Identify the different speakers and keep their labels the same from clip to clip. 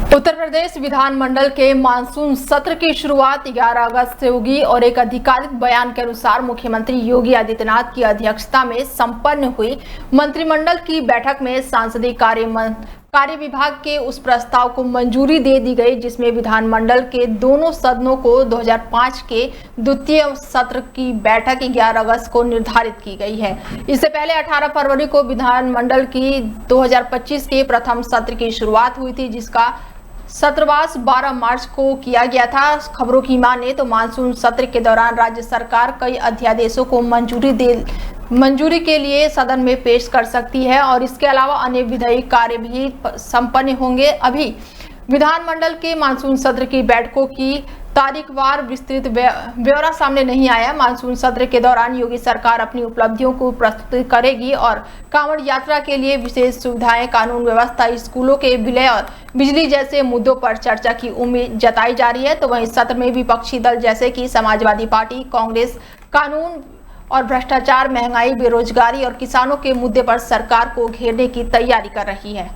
Speaker 1: उत्तर प्रदेश विधानमंडल के मानसून सत्र की शुरुआत 11 अगस्त से होगी और एक आधिकारिक बयान के अनुसार मुख्यमंत्री योगी आदित्यनाथ की अध्यक्षता में संपन्न हुई मंत्रिमंडल की बैठक में संसदीय कार्य विभाग के उस प्रस्ताव को मंजूरी दे दी गई जिसमें विधानमंडल के दोनों सदनों को 2005 के द्वितीय सत्र की बैठक 11 अगस्त को निर्धारित की गई है। इससे पहले 18 फरवरी को विधानमंडल की 2025 के प्रथम सत्र की शुरुआत हुई थी, जिसका सत्रवास 12 मार्च को किया गया था। खबरों की माने तो मानसून सत्र के दौरान राज्य सरकार कई अध्यादेशों को मंजूरी के लिए सदन में पेश कर सकती है और इसके अलावा अन्य विधायी कार्य भी संपन्न होंगे। अभी विधानमंडल के मानसून सत्र की बैठकों की तारीखवार विस्तृत ब्यौरा सामने नहीं आया। मानसून सत्र के दौरान योगी सरकार अपनी उपलब्धियों को प्रस्तुत करेगी और कांवड़ यात्रा के लिए विशेष सुविधाएं, कानून व्यवस्था, स्कूलों के विलय और बिजली जैसे मुद्दों पर चर्चा की उम्मीद जताई जा रही है। तो वहीं सत्र में विपक्षी दल जैसे कि समाजवादी पार्टी, कांग्रेस कानून और भ्रष्टाचार, महंगाई, बेरोजगारी और किसानों के मुद्दे पर सरकार को घेरने की तैयारी कर रही है।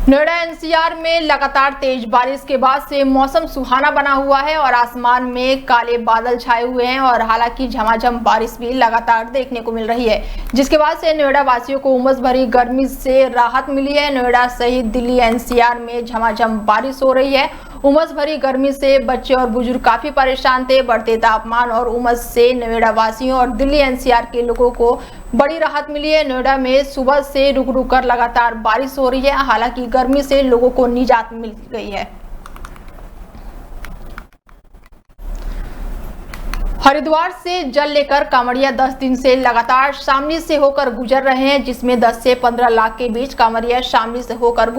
Speaker 1: नोएडा एनसीआर में लगातार तेज बारिश के बाद से मौसम सुहाना बना हुआ है और आसमान में काले बादल छाए हुए हैं और हालांकि झमाझम बारिश भी लगातार देखने को मिल रही है, जिसके बाद से नोएडा वासियों को उमस भरी गर्मी से राहत मिली है। नोएडा सहित दिल्ली एनसीआर में झमाझम बारिश हो रही है। उमस भरी गर्मी से बच्चे और बुजुर्ग काफी परेशान थे। बढ़ते तापमान और उमस से नोएडा वासियों और दिल्ली एनसीआर के लोगों को बड़ी राहत मिली है। नोएडा में सुबह से रुक रुक कर लगातार बारिश हो रही है। हालांकि गर्मी से लोगों को निजात मिल गई है। हरिद्वार से जल लेकर कांवड़िया 10 दिन से लगातार शामली से होकर गुजर रहे हैं, जिसमें 10 से 15 लाख के बीच कांवड़िया शामली से होकर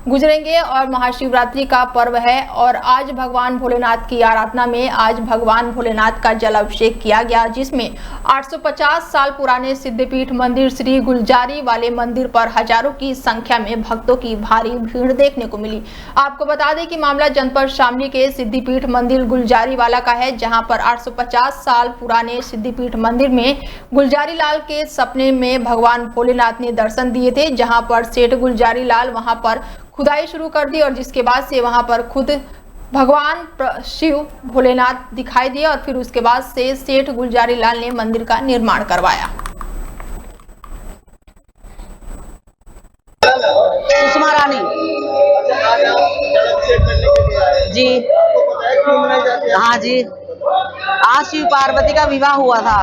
Speaker 1: गुजरेंगे और महाशिवरात्रि का पर्व है और आज भगवान भोलेनाथ की आराधना में आज भगवान भोलेनाथ का जल अभिषेक किया गया, जिसमें 850 साल पुराने सिद्धपीठ मंदिर श्री गुलजारी वाले मंदिर पर हजारों की संख्या में भक्तों की भारी भीड़ देखने को मिली। आपको बता दें कि मामला जनपद शामली के सिद्धपीठ मंदिर गुलजारी वाला का है, जहां पर 850 साल पुराने सिद्धपीठ मंदिर में गुलजारी लाल के सपने में भगवान भोलेनाथ ने दर्शन दिए थे, जहां पर सेठ गुलजारी लाल वहां पर खुदाई शुरू कर दी और जिसके बाद से वहां पर खुद भगवान शिव भोलेनाथ दिखाई दिए और फिर उसके बाद से सेठ गुलजारी लाल ने मंदिर का निर्माण करवाया।
Speaker 2: सुषमा रानी जी, हाँ जी, आज शिव पार्वती का विवाह हुआ था।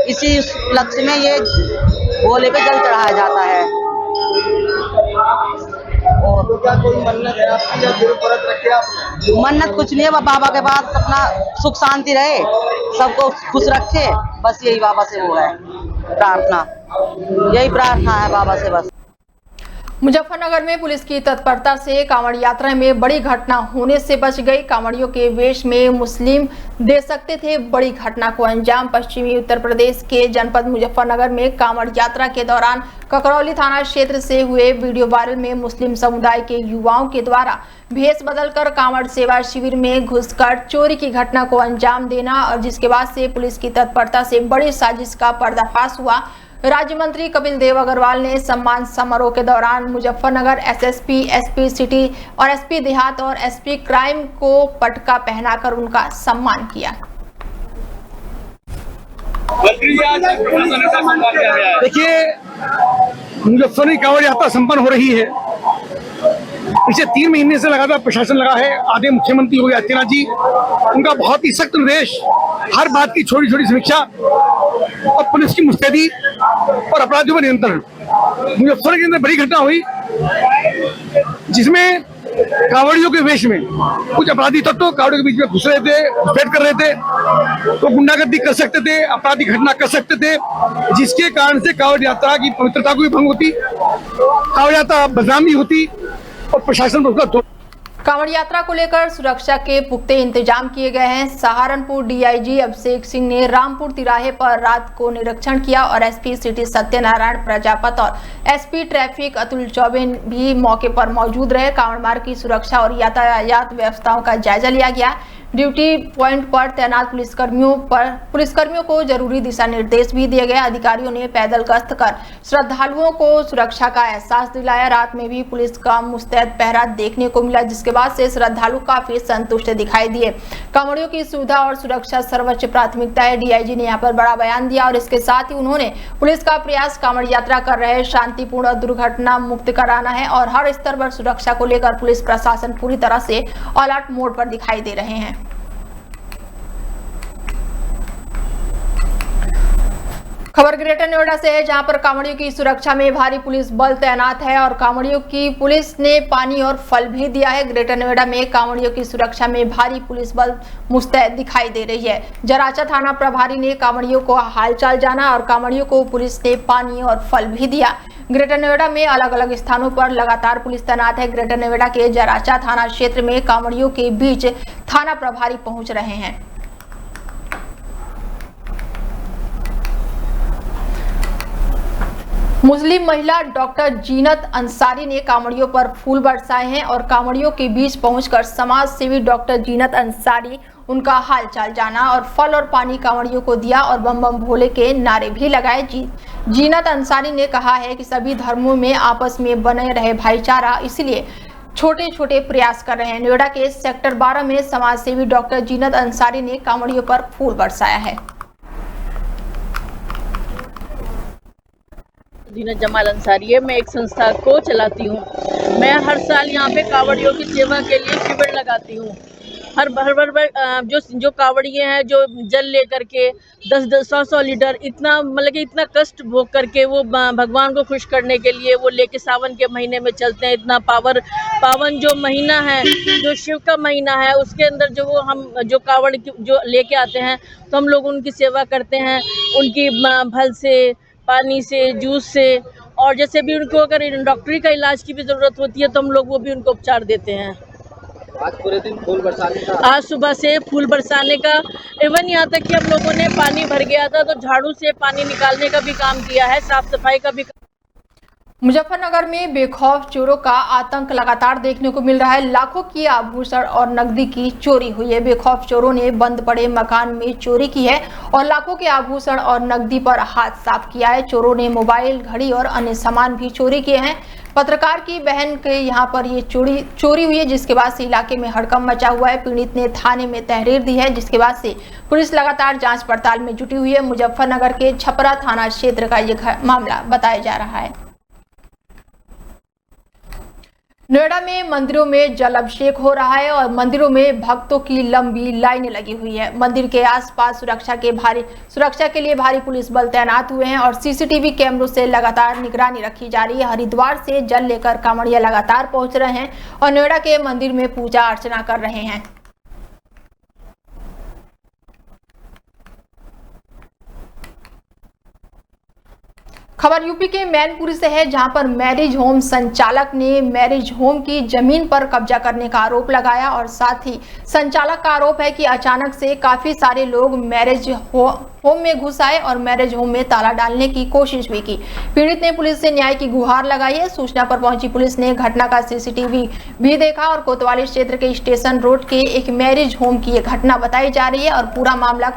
Speaker 2: इसी लक्ष्य में ये भोले पे जल चढ़ाया जाता है। और
Speaker 3: तो क्या कोई मन्नत है आपकी या फिर व्रत रखे आपने?
Speaker 2: मन्नत कुछ नहीं है, बाबा के पास अपना सुख शांति रहे, सबको खुश रखे, बस यही बाबा से वो है प्रार्थना, यही प्रार्थना है बाबा से बस।
Speaker 1: मुजफ्फरनगर में पुलिस की तत्परता से कांवड़ यात्रा में बड़ी घटना होने से बच गई। कांवड़ियों के वेश में मुस्लिम दे सकते थे बड़ी घटना को अंजाम। पश्चिमी उत्तर प्रदेश के जनपद मुजफ्फरनगर में कांवड़ यात्रा के दौरान ककरौली थाना क्षेत्र से हुए वीडियो वायरल में मुस्लिम समुदाय के युवाओं के द्वारा भेष बदलकर कांवड़ सेवा शिविर में घुसकर चोरी की घटना को अंजाम देना और जिसके बाद से पुलिस की तत्परता से बड़ी साजिश का पर्दाफाश हुआ। राज्य मंत्री कपिल देव अग्रवाल ने सम्मान समारोह के दौरान मुजफ्फरनगर एसएसपी, एसपी सिटी और एसपी देहात और एसपी क्राइम को पटका पहनाकर उनका सम्मान किया।
Speaker 4: देखिए, मुजफ्फरनगर कांवड़ यात्रा संपन्न हो रही है। पिछले 3 महीने से लगातार प्रशासन लगा है। आदरणीय मुख्यमंत्री योगी आदित्यनाथ जी, उनका बहुत ही सख्त निर्देश, हर बात की छोटी छोटी समीक्षा और पुलिस की मुस्तैदी और अपराधियों पर नियंत्रण। मुजफ्फरनगर के अंदर बड़ी घटना हुई जिसमें कांवड़ियों के वेश में कुछ अपराधी तत्व कांवड़ियों के बीच में घुस रहे थे, घुसपैठ कर रहे थे, तो गुंडागर्दी कर सकते थे, अपराधी घटना कर सकते थे, जिसके कारण से कांवड़ यात्रा की पवित्रता को भी भंग होती, कांवड़ यात्रा बदनामी होती और प्रशासन पर उसका।
Speaker 1: कांवड़ यात्रा को लेकर सुरक्षा के पुख्ते इंतजाम किए गए हैं। सहारनपुर डीआईजी अभिषेक सिंह ने रामपुर तिराहे पर रात को निरीक्षण किया और एसपी सिटी सत्यनारायण प्रजापत और एसपी ट्रैफिक अतुल चौबे भी मौके पर मौजूद रहे। कांवड़ मार्ग की सुरक्षा और यातायात व्यवस्थाओं का जायजा लिया गया। ड्यूटी पॉइंट पर तैनात पुलिसकर्मियों को जरूरी दिशा निर्देश भी दिए गए। अधिकारियों ने पैदल गश्त कर श्रद्धालुओं को सुरक्षा का एहसास दिलाया। रात में भी पुलिस का मुस्तैद पहरा देखने को मिला, जिसके बाद से श्रद्धालु काफी संतुष्ट दिखाई दिए। कांवड़ियों की सुविधा और सुरक्षा सर्वोच्च प्राथमिकता है। डीआईजी ने यहाँ पर बड़ा बयान दिया और इसके साथ ही उन्होंने पुलिस का प्रयास कांवड़ यात्रा कर रहे शांतिपूर्ण और दुर्घटना मुक्त कराना है और हर स्तर पर सुरक्षा को लेकर पुलिस प्रशासन पूरी तरह से अलर्ट मोड पर दिखाई दे रहे हैं। खबर ग्रेटर नोएडा से है, जहां पर कांवड़ियों की सुरक्षा में भारी पुलिस बल तैनात है और कांवड़ियों की पुलिस ने पानी और फल भी दिया है। ग्रेटर नोएडा में कांवड़ियों की सुरक्षा में भारी पुलिस बल मुस्तैद दिखाई दे रही है। जराचा थाना प्रभारी ने कांवड़ियों को हालचाल जाना और कांवड़ियों को पुलिस ने पानी और फल भी दिया। ग्रेटर नोएडा में अलग अलग स्थानों पर लगातार पुलिस तैनात है। ग्रेटर नोएडा के जराचा थाना क्षेत्र में कांवड़ियों के बीच थाना प्रभारी पहुंच रहे हैं। मुस्लिम महिला डॉक्टर जीनत अंसारी ने कांवड़ियों पर फूल बरसाए हैं और कांवड़ियों के बीच पहुंचकर समाज सेवी डॉक्टर जीनत अंसारी उनका हालचाल जाना और फल और पानी कांवड़ियों को दिया और बम बम भोले के नारे भी लगाए। जीनत अंसारी ने कहा है कि सभी धर्मों में आपस में बने रहे भाईचारा, इसलिए छोटे छोटे प्रयास कर रहे हैं। नोएडा के सेक्टर 12 में समाज सेवी डॉक्टर जीनत अंसारी ने कांवड़ियों पर फूल बरसाया है।
Speaker 5: जीनत जमाल अंसारी है। मैं एक संस्था को चलाती हूँ। मैं हर साल यहाँ पे कांवड़ियों की सेवा के लिए शिविर लगाती हूँ। हर जो कांवड़िए हैं जो जल लेकर के 10-100 लीटर इतना मतलब कि इतना कष्ट भोग करके वो भगवान को खुश करने के लिए वो लेके सावन के महीने में चलते हैं। इतना पावन जो महीना है, जो शिव का महीना है, उसके अंदर जो वो हम जो कांवड़ जो लेके आते हैं तो हम लोग उनकी सेवा करते हैं। उनकी फल से, पानी से, जूस से, और जैसे भी उनको अगर डॉक्टरी का इलाज की भी ज़रूरत होती है तो हम लोग वो भी उनको उपचार देते हैं।
Speaker 3: आज पूरे दिन फूल बरसाने का,
Speaker 5: आज सुबह से फूल बरसाने का, इवन यहाँ तक कि हम लोगों ने पानी भर गया था तो झाड़ू से पानी निकालने का भी काम किया है, साफ सफाई का भी।
Speaker 1: मुजफ्फरनगर में बेखौफ चोरों का आतंक लगातार देखने को मिल रहा है। लाखों की आभूषण और नकदी की चोरी हुई है। बेखौफ चोरों ने बंद पड़े मकान में चोरी की है और लाखों के आभूषण और नकदी पर हाथ साफ किया है। चोरों ने मोबाइल, घड़ी और अन्य सामान भी चोरी किए हैं। पत्रकार की बहन के यहाँ पर ये चोरी हुई है, जिसके बाद से इलाके में हड़कंप मचा हुआ है। पीड़ित ने थाने में तहरीर दी है, जिसके बाद से पुलिस लगातार जांच पड़ताल में जुटी हुई है। मुजफ्फरनगर के छपरा थाना क्षेत्र का ये मामला बताया जा रहा है। नोएडा में मंदिरों में जल अभिषेक हो रहा है और मंदिरों में भक्तों की लंबी लाइनें लगी हुई है। मंदिर के आसपास सुरक्षा के लिए भारी पुलिस बल तैनात हुए हैं और सीसीटीवी कैमरों से लगातार निगरानी रखी जा रही है। हरिद्वार से जल लेकर कांवड़िया लगातार पहुंच रहे हैं और नोएडा के मंदिर में पूजा अर्चना कर रहे हैं। खबर यूपी के मैनपुरी से है, जहां पर मैरिज होम संचालक ने मैरिज होम की जमीन पर कब्जा करने का आरोप लगाया और साथ ही संचालक का आरोप है कि अचानक से काफी सारे लोग मैरिज होम में घुस आए और मैरिज होम में ताला डालने की कोशिश भी की। पीड़ित ने पुलिस से न्याय की गुहार लगाई है। सूचना पर पहुंची पुलिस ने घटना का सीसीटीवी भी देखा और कोतवाली क्षेत्र के स्टेशन रोड के एक मैरिज होम की यह घटना बताई जा रही है और पूरा मामला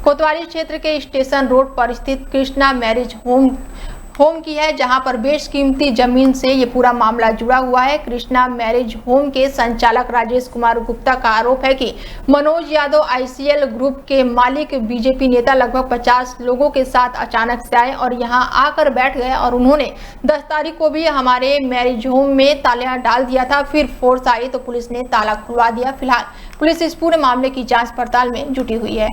Speaker 1: कोतवाली क्षेत्र के स्टेशन रोड पर स्थित कृष्णा मैरिज होम की है, जहां पर बेशकीमती जमीन से ये पूरा मामला जुड़ा हुआ है। कृष्णा मैरिज होम के संचालक राजेश कुमार गुप्ता का आरोप है कि मनोज यादव आईसीएल ग्रुप के मालिक बीजेपी नेता लगभग 50 लोगों के साथ अचानक से आए और यहां आकर बैठ गए और उन्होंने 10 तारीख को भी हमारे मैरिज होम में ताला डाल दिया था। फिर फोर्स आई तो पुलिस ने ताला खुलवा दिया। फिलहाल पुलिस इस पूरे मामले की जाँच पड़ताल में जुटी हुई है।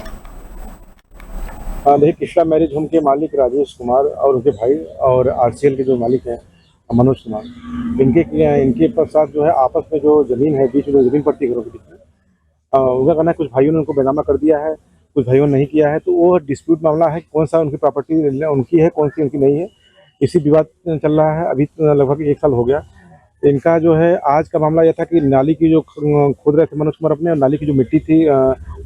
Speaker 6: देखिए, कृष्णा मैरिज होम के मालिक राजेश कुमार और उनके भाई और आरसीएल के जो मालिक हैं मनोज कुमार, इनके साथ जो है आपस में जो जमीन है, बीच में जमीन पड़ती है घरों के बीच में, उनका कहना है कुछ भाइयों ने उनको बेनामा कर दिया है, कुछ भाइयों ने नहीं किया है। तो वो डिस्प्यूट मामला है, कौन सा उनकी प्रॉपर्टी उनकी है, कौन सी उनकी नहीं है, इसी विवाद चल रहा है। अभी लगभग 1 साल हो गया। इनका जो है आज का मामला यह था कि नाली की जो खोद रहे थे मनोज कुमार अपने, और नाली की जो मिट्टी थी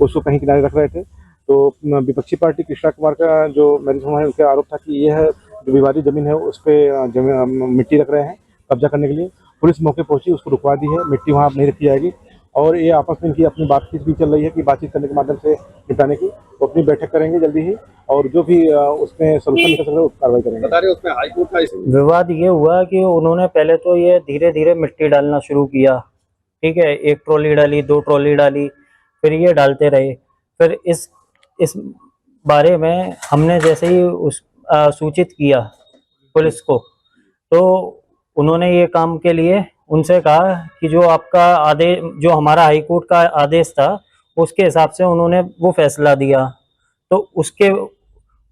Speaker 6: उसको कहीं किनारे रख रहे थे। तो विपक्षी पार्टी कृष्णा कुमार का जो मैरिज होम है, उसके आरोप था कि यह जो विवादित जमीन है उस पर मिट्टी रख रहे हैं कब्जा करने के लिए। पुलिस मौके पहुंची, उसको रुकवा दी है, मिट्टी वहां नहीं रखी जाएगी और ये आपस में इनकी अपनी बातचीत भी चल रही है कि बातचीत करने के माध्यम से निपटाने की, वो अपनी बैठक करेंगे जल्दी ही, और जो भी उसमें सोल्यूशन निकल सकता है उस कार्रवाई करेंगे।
Speaker 3: बता रहे उसमें हाईकोर्ट का
Speaker 7: विवाद ये हुआ कि उन्होंने पहले तो ये धीरे धीरे मिट्टी डालना शुरू किया, ठीक है, 1 ट्रॉली डाली, 2 ट्रॉली डाली, फिर ये डालते रहे। फिर इस बारे में हमने जैसे ही सूचित किया पुलिस को, तो उन्होंने ये काम के लिए उनसे कहा कि जो आपका आदेश, जो हमारा हाईकोर्ट का आदेश था, उसके हिसाब से उन्होंने वो फैसला दिया। तो उसके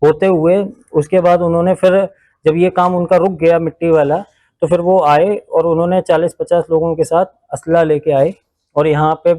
Speaker 7: होते हुए उसके बाद उन्होंने फिर जब ये काम उनका रुक गया मिट्टी वाला, तो फिर वो आए और उन्होंने 40-50 लोगों के साथ असला लेके आए और यहाँ पे